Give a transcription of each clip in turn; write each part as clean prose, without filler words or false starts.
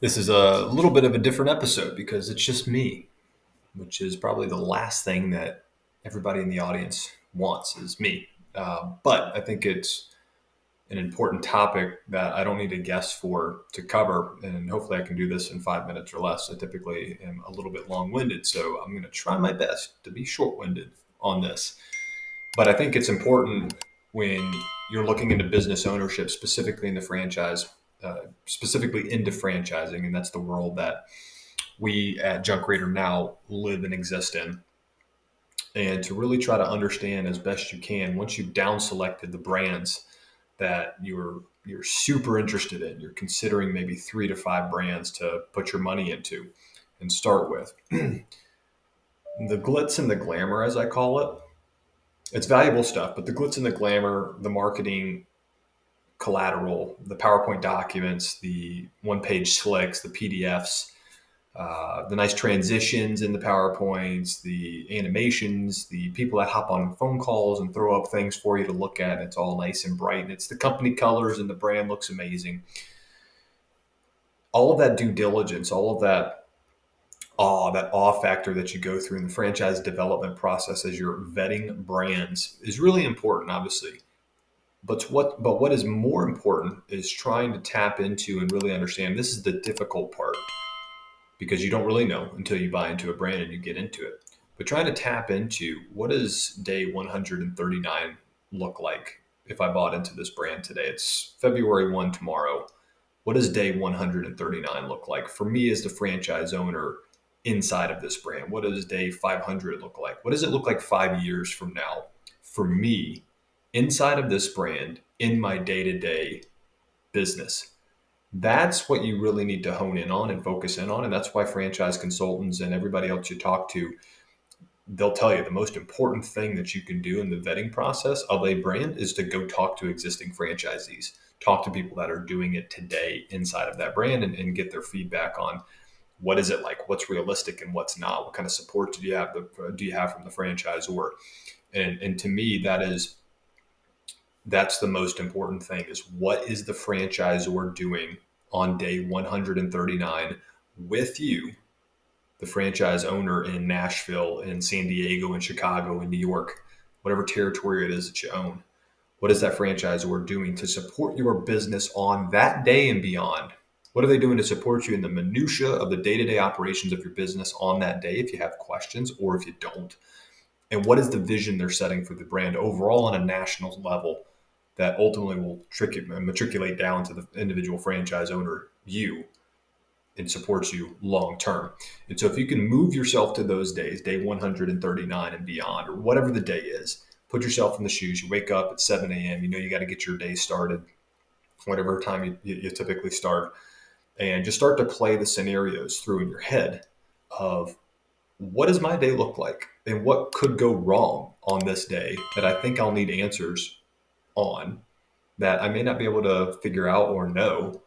This is a little bit of a different episode because it's just me, which is probably the last thing that everybody in the audience wants is me. But I think it's an important topic that I don't need a guest for to cover. And hopefully I can do this in 5 minutes or less. I typically am a little bit long-winded, so I'm going to try my best to be short-winded on this. But I think it's important when you're looking into business ownership, specifically in the franchise, specifically into franchising, and that's the world that we at Junk Raider now live and exist in. And to really try to understand as best you can, once you've down selected the brands that you're super interested in, you're considering maybe 3 to 5 brands to put your money into and start with. The glitz and the glamour, as I call it, it's valuable stuff, but the glitz and the glamour, the marketing collateral, the PowerPoint documents, the one-page slicks, the PDFs, the nice transitions in the PowerPoints, the animations, the people that hop on phone calls and throw up things for you to look at. It's all nice and bright, and it's the company colors, and the brand looks amazing. All of that due diligence, all of that awe factor that you go through in the franchise development process as you're vetting brands is really important, obviously. But what is more important is trying to tap into and really understand. This is the difficult part because you don't really know until you buy into a brand and you get into it. But trying to tap into, what does day 139 look like if I bought into this brand today? It's February 1 tomorrow. What does day 139 look like for me as the franchise owner inside of this brand? What does day 500 look like? What does it look like 5 years from now for me inside of this brand in my day-to-day business? That's what you really need to hone in on and focus in on. And that's why franchise consultants and everybody else you talk to, they'll tell you the most important thing that you can do in the vetting process of a brand is to go talk to existing franchisees, talk to people that are doing it today inside of that brand and get their feedback on what is it like, what's realistic and what's not, what kind of support do you have from the franchisor. And to me, that's the most important thing is what is the franchisor doing on day 139 with you, the franchise owner in Nashville, in San Diego, in Chicago, in New York, whatever territory it is that you own. What is that franchisor doing to support your business on that day and beyond? What are they doing to support you in the minutia of the day-to-day operations of your business on that day if you have questions or if you don't? And what is the vision they're setting for the brand overall on a national level that ultimately will matriculate down to the individual franchise owner, you, and supports you long term. And so if you can move yourself to those days, day 139 and beyond, or whatever the day is, put yourself in the shoes. You wake up at 7 a.m. You know you got to get your day started, whatever time you typically start, and just start to play the scenarios through in your head of what does my day look like and what could go wrong on this day that I think I'll need answers on that I may not be able to figure out or know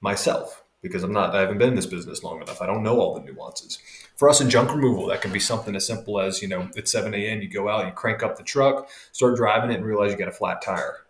myself because I haven't been in this business long enough. I don't know all the nuances. For us in junk removal, that can be something as simple as, it's 7 a.m., you go out, you crank up the truck, start driving it and realize you got a flat tire.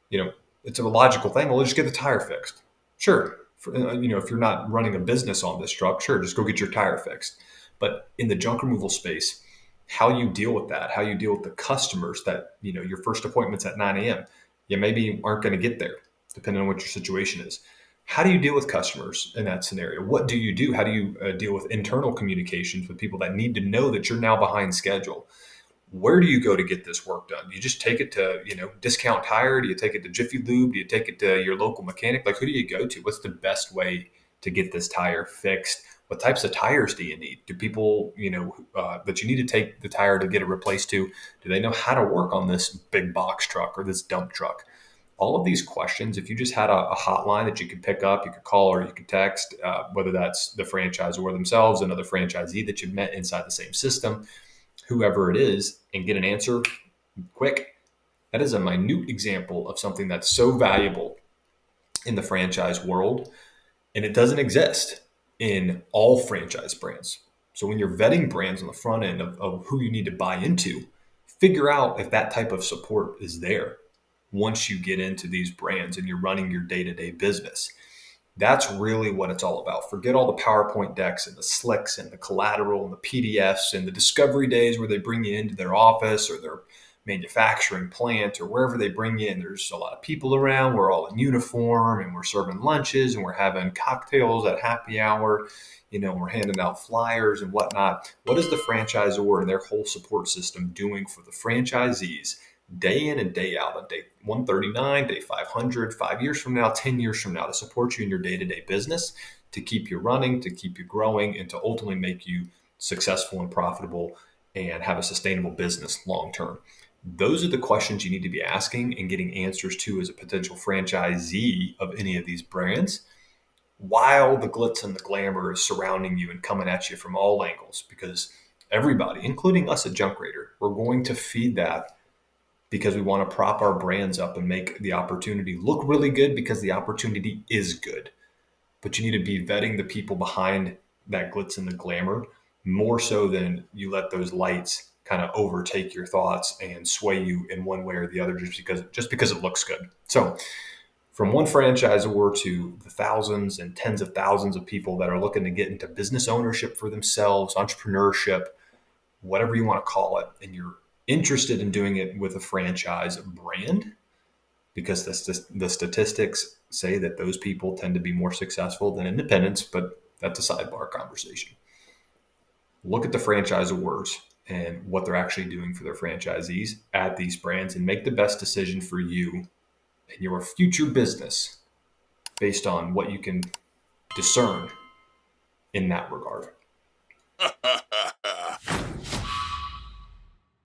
It's a logical thing. Well, just get the tire fixed. Sure. If you're not running a business on this truck, sure, just go get your tire fixed. But in the junk removal space, how you deal with that, how you deal with the customers that, your first appointment's at 9 a.m. You maybe aren't going to get there, depending on what your situation is. How do you deal with customers in that scenario? What do you do? How do you deal with internal communications with people that need to know that you're now behind schedule? Where do you go to get this work done? Do you just take it to, Discount Tire? Do you take it to Jiffy Lube? Do you take it to your local mechanic? Like, who do you go to? What's the best way to get this tire fixed? What types of tires do you need? Do people, that you need to take the tire to get it replaced to, do they know how to work on this big box truck or this dump truck? All of these questions, if you just had a hotline that you could pick up, you could call or you could text, whether that's the franchisor themselves, another franchisee that you've met inside the same system, whoever it is, and get an answer quick. That is a minute example of something that's so valuable in the franchise world, and it doesn't exist in all franchise brands. So when you're vetting brands on the front end of who you need to buy into, figure out if that type of support is there once you get into these brands and you're running your day-to-day business. That's really what it's all about. Forget all the PowerPoint decks and the slicks and the collateral and the PDFs and the discovery days where they bring you into their office or their manufacturing plant or wherever they bring you in. There's a lot of people around. We're all in uniform and we're serving lunches and we're having cocktails at happy hour. We're handing out flyers and whatnot. What is the franchisor and their whole support system doing for the franchisees day in and day out on day 139, day 500, 5 years from now, 10 years from now, to support you in your day-to-day business, to keep you running, to keep you growing, and to ultimately make you successful and profitable and have a sustainable business long term? Those are the questions you need to be asking and getting answers to as a potential franchisee of any of these brands, while the glitz and the glamour is surrounding you and coming at you from all angles. Because everybody, including us at Junk Raider, we're going to feed that because we want to prop our brands up and make the opportunity look really good, because the opportunity is good. But you need to be vetting the people behind that glitz and the glamour more so than you let those lights kind of overtake your thoughts and sway you in one way or the other just because it looks good. So from one franchisor to the thousands and tens of thousands of people that are looking to get into business ownership for themselves, entrepreneurship, whatever you want to call it, and you're interested in doing it with a franchise brand, because the statistics say that those people tend to be more successful than independents, but that's a sidebar conversation. Look at the franchisors and what they're actually doing for their franchisees at these brands and make the best decision for you and your future business based on what you can discern in that regard.